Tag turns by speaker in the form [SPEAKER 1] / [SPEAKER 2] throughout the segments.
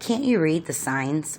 [SPEAKER 1] Can't you read the signs?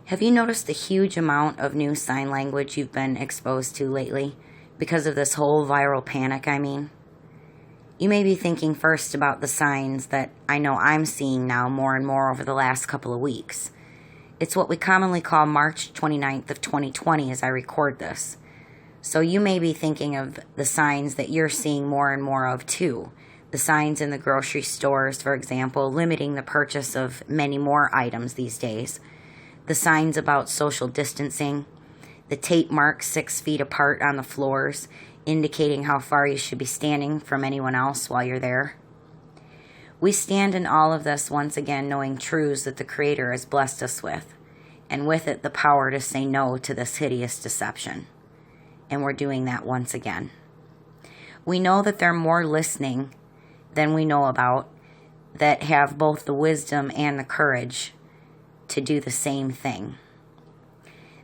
[SPEAKER 1] Have you noticed the huge amount of new sign language you've been exposed to lately? Because of this whole viral panic, I mean. You may be thinking first about the signs that I know I'm seeing now more and more over the last couple of weeks. It's what we commonly call March 29th of 2020 as I record this. So you may be thinking of the signs that you're seeing more and more of too. The signs in the grocery stores, for example, limiting the purchase of many more items these days. The signs about social distancing. The tape marks 6 feet apart on the floors, indicating how far you should be standing from anyone else while you're there. We stand in all of this once again knowing truths that the Creator has blessed us with, and with it the power to say no to this hideous deception. And we're doing that once again. We know that there are more listening than we know about that have both the wisdom and the courage to do the same thing.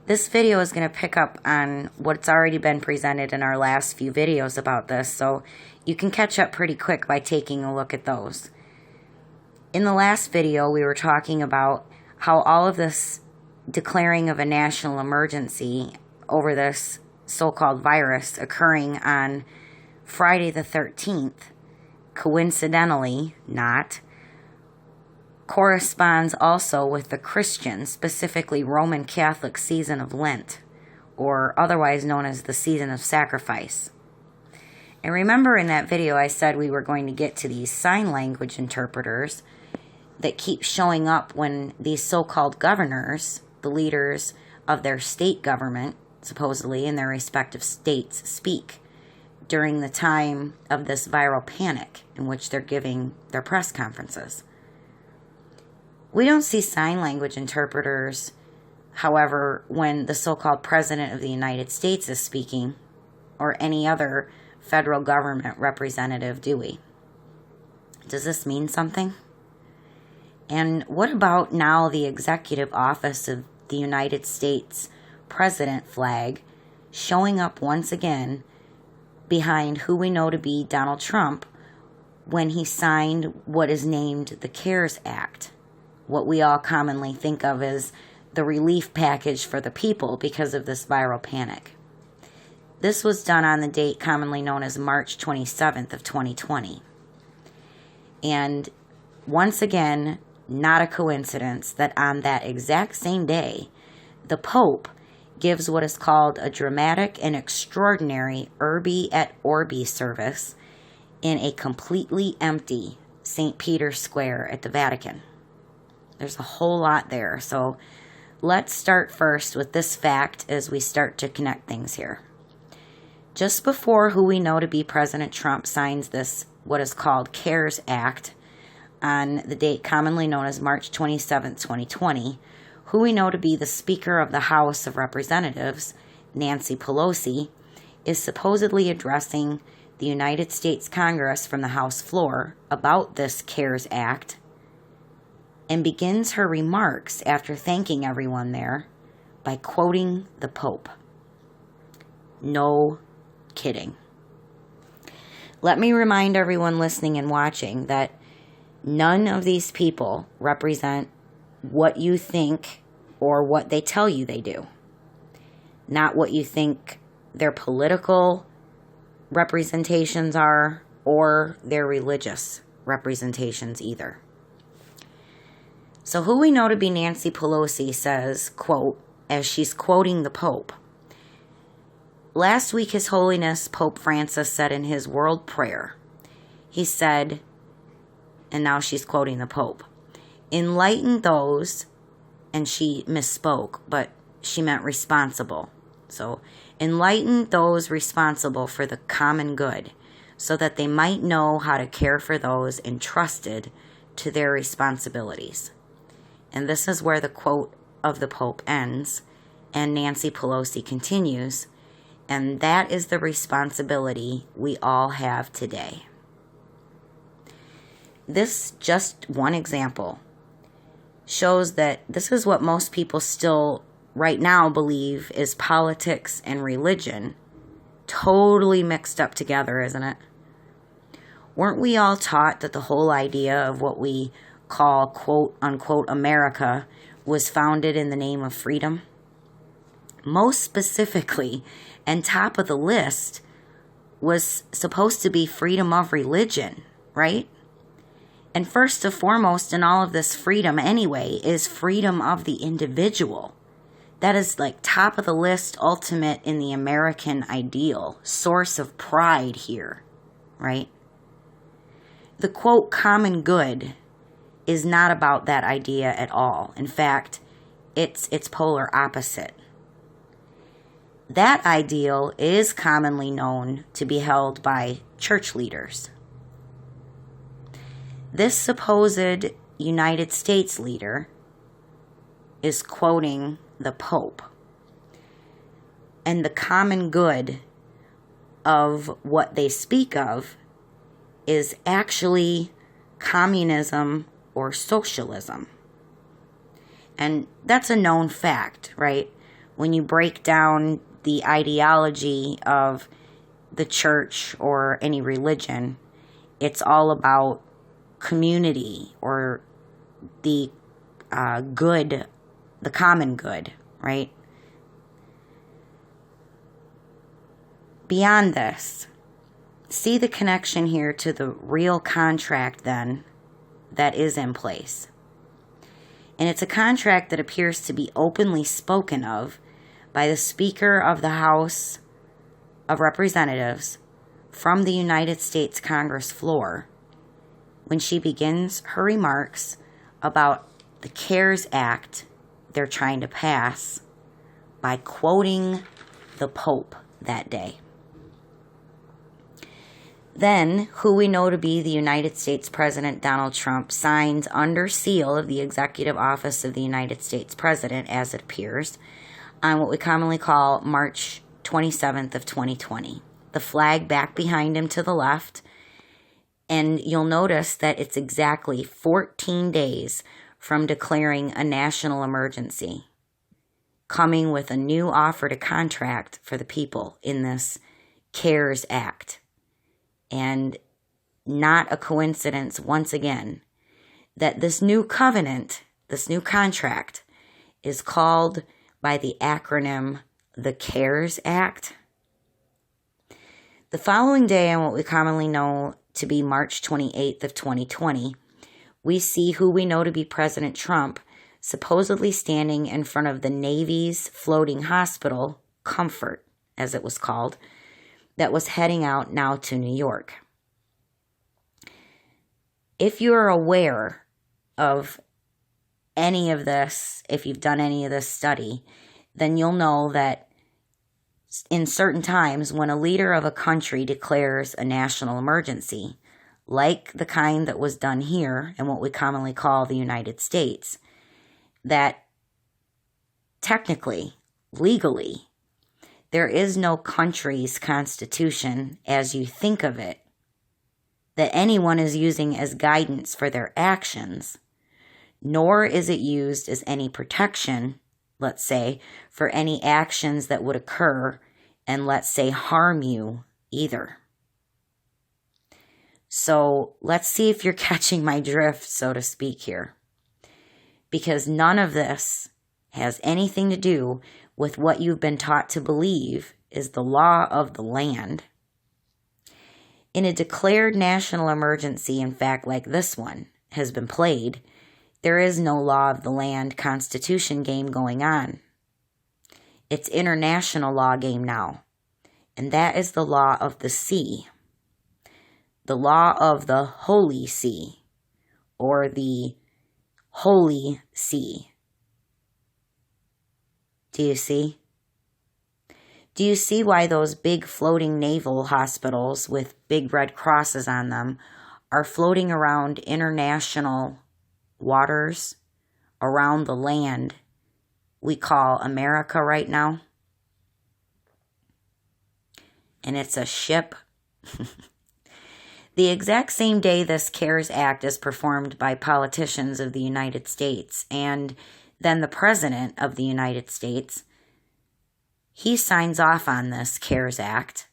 [SPEAKER 1] This video is going to pick up on what's already been presented in our last few videos about this, so you can catch up pretty quick by taking a look at those. In the last video, we were talking about how all of this declaring of a national emergency over this so-called virus occurring on Friday the 13th, coincidentally not, corresponds also with the Christian, specifically Roman Catholic season of Lent, or otherwise known as the season of sacrifice. And remember in that video I said we were going to get to these sign language interpreters that keep showing up when these so-called governors, the leaders of their state government, supposedly in their respective states, speak during the time of this viral panic in which they're giving their press conferences. We don't see sign language interpreters, however, when the so-called President of the United States is speaking, or any other federal government representative, do we? Does this mean something? And what about now the executive office of the United States President flag showing up once again behind who we know to be Donald Trump when he signed what is named the CARES Act, what we all commonly think of as the relief package for the people because of this viral panic. This was done on the date commonly known as March 27th of 2020. And once again, not a coincidence that on that exact same day, the Pope gives what is called a dramatic and extraordinary Urbi et Orbi service in a completely empty St. Peter's Square at the Vatican. There's a whole lot there, so let's start first with this fact as we start to connect things here. Just before who we know to be President Trump signs this, what is called CARES Act, on the date commonly known as March 27, 2020, who we know to be the Speaker of the House of Representatives, Nancy Pelosi, is supposedly addressing the United States Congress from the House floor about this CARES Act and begins her remarks after thanking everyone there by quoting the Pope. No kidding. Let me remind everyone listening and watching that none of these people represent what you think or what they tell you they do. Not what you think their political representations are or their religious representations either. So who we know to be Nancy Pelosi says, quote, as she's quoting the Pope, last week His Holiness Pope Francis said in his world prayer, he said, and now she's quoting the Pope, enlighten those, and she misspoke, but she meant responsible. So, enlighten those responsible for the common good, so that they might know how to care for those entrusted to their responsibilities. And this is where the quote of the Pope ends, and Nancy Pelosi continues, and that is the responsibility we all have today. This, just one example, shows that this is what most people still right now believe is politics and religion totally mixed up together, isn't it? Weren't we all taught that the whole idea of what we call quote unquote America was founded in the name of freedom? Most specifically, and top of the list, was supposed to be freedom of religion, right? And first and foremost in all of this freedom anyway is freedom of the individual. That is like top of the list, ultimate in the American ideal, source of pride here, right? The quote common good is not about that idea at all. In fact, it's polar opposite. That ideal is commonly known to be held by church leaders. This supposed United States leader is quoting the Pope. And the common good of what they speak of is actually communism or socialism. And that's a known fact, right? When you break down the ideology of the church or any religion, it's all about community or the good, the common good, right? Beyond this, see the connection here to the real contract then that is in place. And it's a contract that appears to be openly spoken of by the Speaker of the House of Representatives from the United States Congress floor when she begins her remarks about the CARES Act they're trying to pass by quoting the Pope that day. Then, who we know to be the United States President Donald Trump signs under seal of the Executive Office of the United States President, as it appears, on what we commonly call March 27th of 2020. The flag back behind him to the left. And you'll notice that it's exactly 14 days from declaring a national emergency, coming with a new offer to contract for the people in this CARES Act. And not a coincidence, once again, that this new covenant, this new contract, is called by the acronym the CARES Act. The following day, on what we commonly know to be March 28th of 2020, we see who we know to be President Trump supposedly standing in front of the Navy's floating hospital, Comfort, as it was called, that was heading out now to New York. If you are aware of any of this, if you've done any of this study, then you'll know that in certain times when a leader of a country declares a national emergency, like the kind that was done here in what we commonly call the United States, that technically, legally, there is no country's constitution as you think of it that anyone is using as guidance for their actions, nor is it used as any protection, let's say, for any actions that would occur and, let's say, harm you either. So let's see if you're catching my drift, so to speak, here. Because none of this has anything to do with what you've been taught to believe is the law of the land. In a declared national emergency, in fact, like this one has been played, there is no law of the land constitution game going on. It's international law game now, and that is the law of the sea. The law of the Holy See, or the Holy See. Do you see? Do you see why those big floating naval hospitals with big red crosses on them are floating around international waters, around the land we call America right now? And it's a ship. The exact same day this CARES Act is performed by politicians of the United States and then the President of the United States, he signs off on this CARES Act.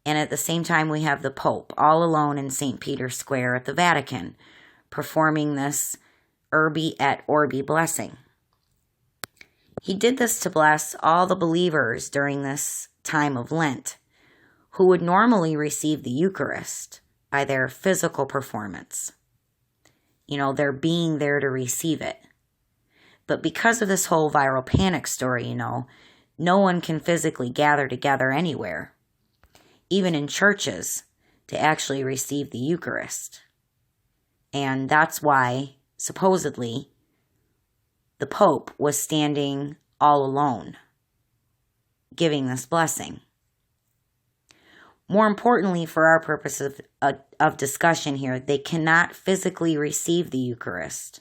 [SPEAKER 1] And at the same time, we have the Pope all alone in St. Peter's Square at the Vatican, performing this Urbi et Orbi blessing. He did this to bless all the believers during this time of Lent who would normally receive the Eucharist by their physical performance. Their being there to receive it. But because of this whole viral panic story, no one can physically gather together anywhere, even in churches, to actually receive the Eucharist. And that's why, supposedly, the Pope was standing all alone, giving this blessing. More importantly, for our purposes of discussion here, they cannot physically receive the Eucharist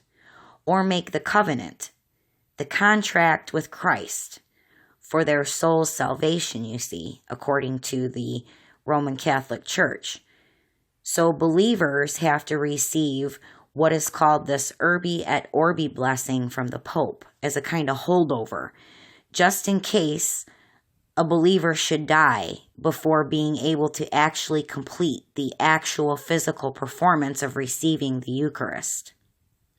[SPEAKER 1] or make the covenant, the contract with Christ for their soul's salvation, you see, according to the Roman Catholic Church. So believers have to receive what is called this Urbi et Orbi blessing from the Pope as a kind of holdover, just in case a believer should die before being able to actually complete the actual physical performance of receiving the Eucharist.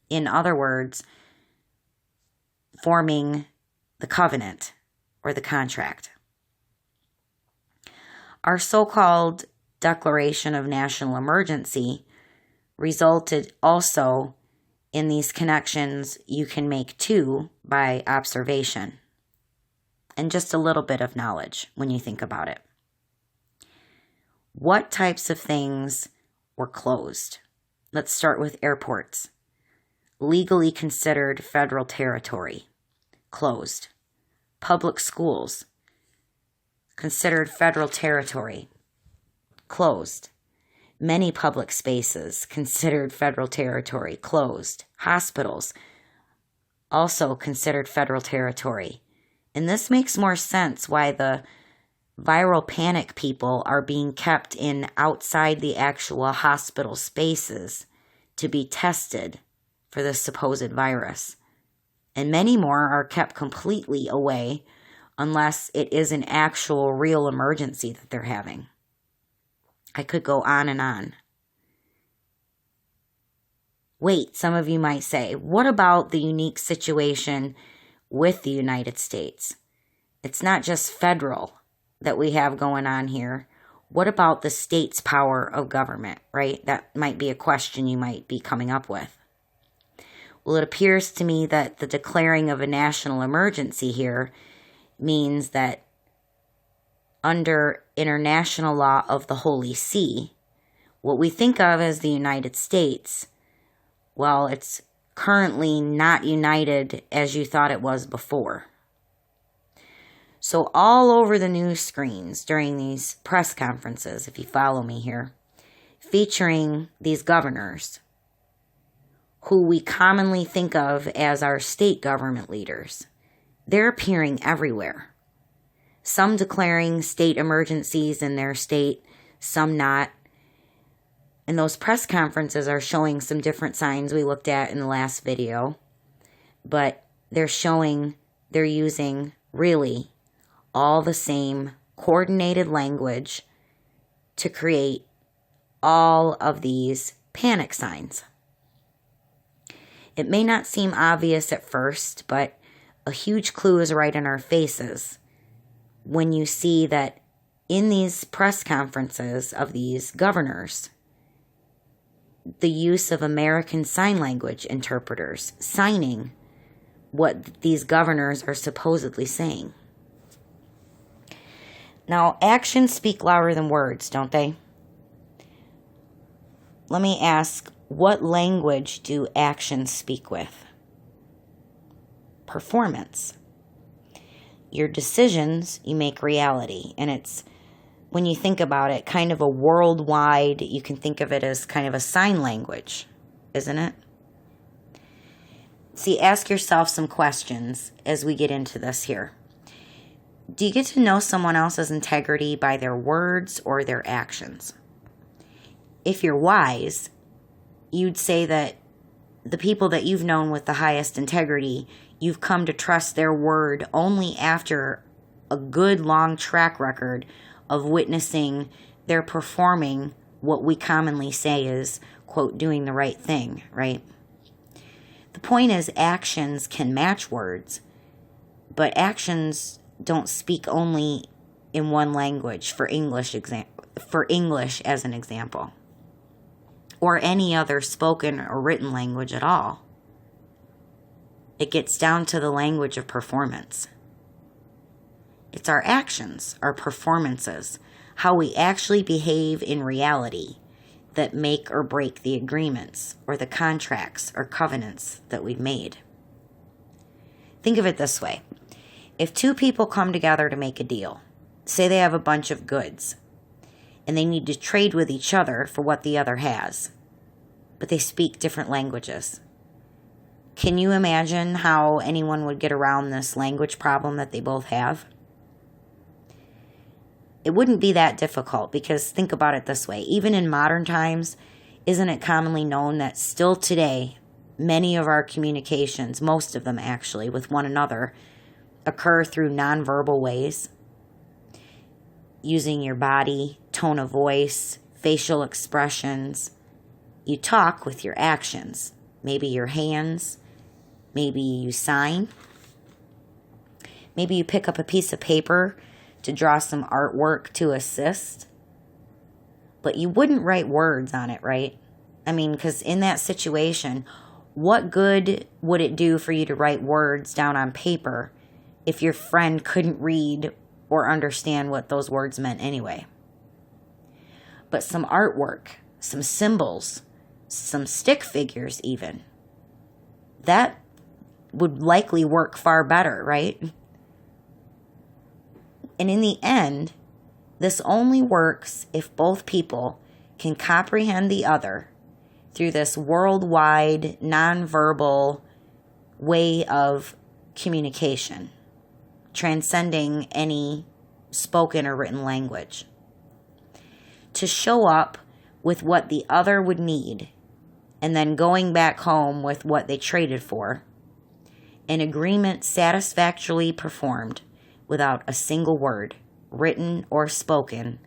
[SPEAKER 1] In other words, forming the covenant or the contract. Our so-called declaration of national emergency resulted also in these connections you can make too by observation and just a little bit of knowledge when you think about it. What types of things were closed? Let's start with airports. Legally considered federal territory, closed. Public schools, considered federal territory, closed. Many public spaces, considered federal territory, closed. Hospitals, also considered federal territory. And this makes more sense why the viral panic people are being kept in outside the actual hospital spaces to be tested for this supposed virus. And many more are kept completely away unless it is an actual real emergency that they're having. I could go on and on. Wait, some of you might say, what about the unique situation with the United States? It's not just federal that we have going on here. What about the state's power of government, right? That might be a question you might be coming up with. Well, it appears to me that the declaring of a national emergency here means that under international law of the Holy See, what we think of as the United States, well, it's currently not united as you thought it was before. So all over the news screens during these press conferences, if you follow me here, featuring these governors, who we commonly think of as our state government leaders, they're appearing everywhere. Some declaring state emergencies in their state, some not. And those press conferences are showing some different signs we looked at in the last video. But they're using really all the same coordinated language to create all of these panic signs. It may not seem obvious at first, but a huge clue is right in our faces when you see that in these press conferences of these governors, the use of American Sign Language interpreters signing what these governors are supposedly saying. Now, actions speak louder than words, don't they? Let me ask, what language do actions speak with? Performance. Your decisions, you make reality. And it's, when you think about it, kind of a worldwide, you can think of it as kind of a sign language, isn't it? See, ask yourself some questions as we get into this here. Do you get to know someone else's integrity by their words or their actions? If you're wise, you'd say that the people that you've known with the highest integrity, you've come to trust their word only after a good long track record of witnessing their performing what we commonly say is quote, doing the right thing, right? The point is actions can match words, but actions don't speak only in one language, for English as an example, or any other spoken or written language at all. It gets down to the language of performance. It's our actions, our performances, how we actually behave in reality that make or break the agreements or the contracts or covenants that we've made. Think of it this way. If two people come together to make a deal, say they have a bunch of goods, and they need to trade with each other for what the other has, but they speak different languages. Can you imagine how anyone would get around this language problem that they both have? It wouldn't be that difficult, because think about it this way. Even in modern times, isn't it commonly known that still today, many of our communications, most of them actually, with one another, occur through nonverbal ways? Using your body, tone of voice, facial expressions. You talk with your actions, maybe your hands, maybe you sign, maybe you pick up a piece of paper to draw some artwork to assist, but you wouldn't write words on it, right? I mean, because in that situation, what good would it do for you to write words down on paper if your friend couldn't read or understand what those words meant anyway? But some artwork, some symbols, some stick figures even, that would likely work far better, right? And in the end, this only works if both people can comprehend the other through this worldwide, nonverbal way of communication, transcending any spoken or written language. To show up with what the other would need, and then going back home with what they traded for, an agreement satisfactorily performed without a single word, written or spoken,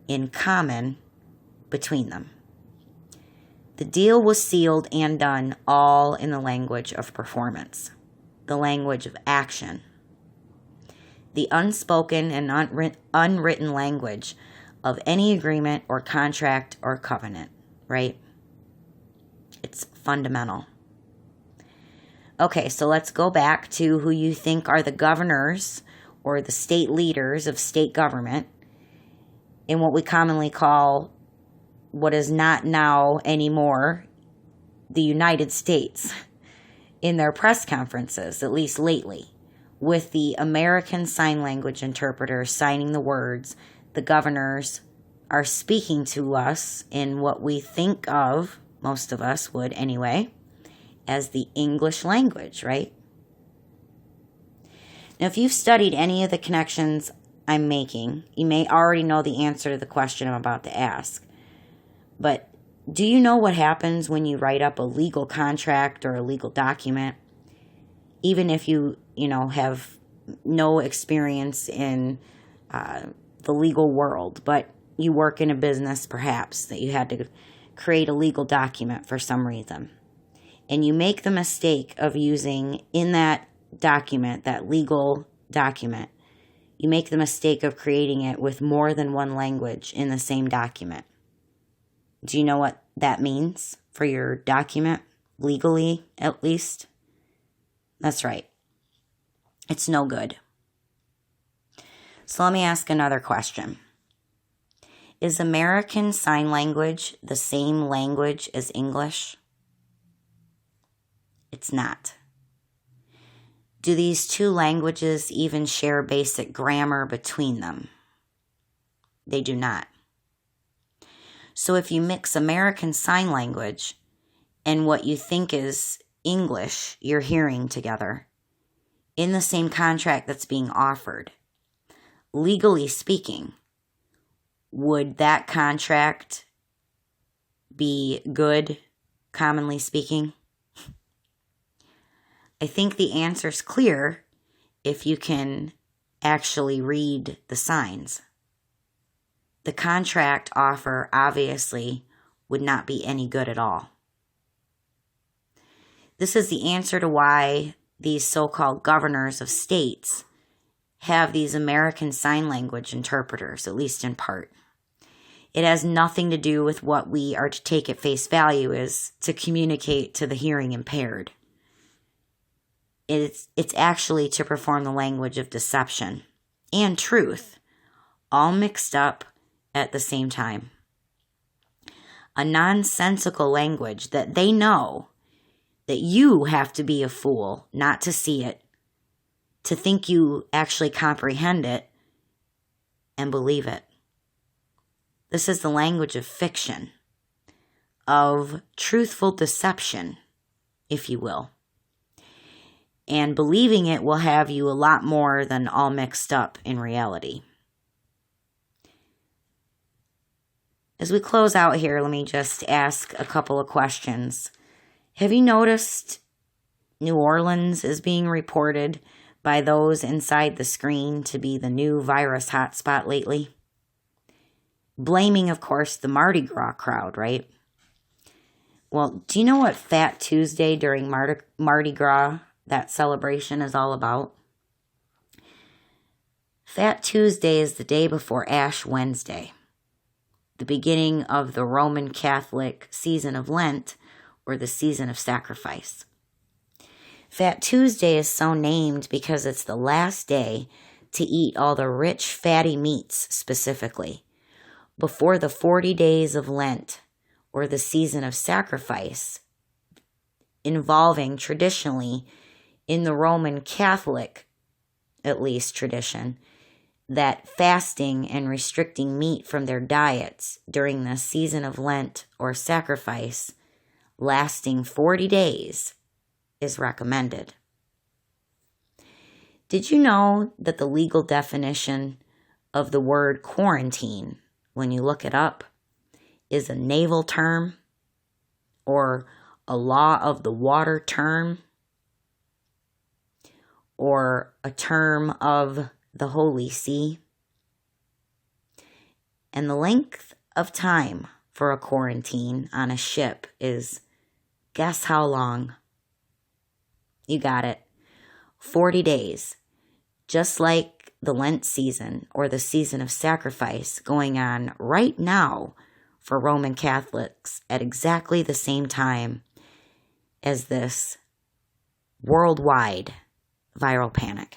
[SPEAKER 1] in common between them. The deal was sealed and done all in the language of performance, the language of action, the unspoken and unwritten language of any agreement or contract or covenant, right? It's fundamental. Okay, so let's go back to who you think are the governors or the state leaders of state government in what we commonly call, what is not now anymore, the United States, in their press conferences, at least lately, with the American Sign Language interpreter signing the words. The governors are speaking to us in what we think of, most of us would anyway, as the English language, right? Now, if you've studied any of the connections I'm making, you may already know the answer to the question I'm about to ask. But do you know what happens when you write up a legal contract or a legal document? Even if you have no experience in the legal world, but you work in a business perhaps that you had to create a legal document for some reason. And you make the mistake of using in that document, that legal document, you make the mistake of creating it with more than one language in the same document. Do you know what that means for your document, legally at least? That's right. It's no good. So let me ask another question. Is American Sign Language the same language as English? It's not. Do these two languages even share basic grammar between them? They do not. So if you mix American Sign Language and what you think is English you're hearing together in the same contract that's being offered, legally speaking, would that contract be good, commonly speaking? I think the answer's clear if you can actually read the signs. The contract offer obviously would not be any good at all. This is the answer to why these so-called governors of states have these American Sign Language interpreters, at least in part. It has nothing to do with what we are to take at face value is to communicate to the hearing impaired. It's actually to perform the language of deception and truth, all mixed up at the same time. A nonsensical language that they know that you have to be a fool not to see it, to think you actually comprehend it and believe it. This is the language of fiction, of truthful deception, if you will. And believing it will have you a lot more than all mixed up in reality. As we close out here, let me just ask a couple of questions. Have you noticed New Orleans is being reported by those inside the screen to be the new virus hotspot lately? Blaming, of course, the Mardi Gras crowd, right? Well, do you know what Fat Tuesday during Mardi Gras, that celebration, is all about? Fat Tuesday is the day before Ash Wednesday, the beginning of the Roman Catholic season of Lent, or the season of sacrifice. Fat Tuesday is so named because it's the last day to eat all the rich, fatty meats specifically, before the 40 days of Lent, or the season of sacrifice, involving traditionally, in the Roman Catholic, at least tradition, that fasting and restricting meat from their diets during the season of Lent or sacrifice, lasting 40 days, is recommended. Did you know that the legal definition of the word quarantine, when you look it up, is a naval term or a law of the water term or a term of the Holy See? And the length of time for a quarantine on a ship is, guess how long? You got it. 40 days. Just like the Lent season or the season of sacrifice going on right now for Roman Catholics at exactly the same time as this worldwide viral panic.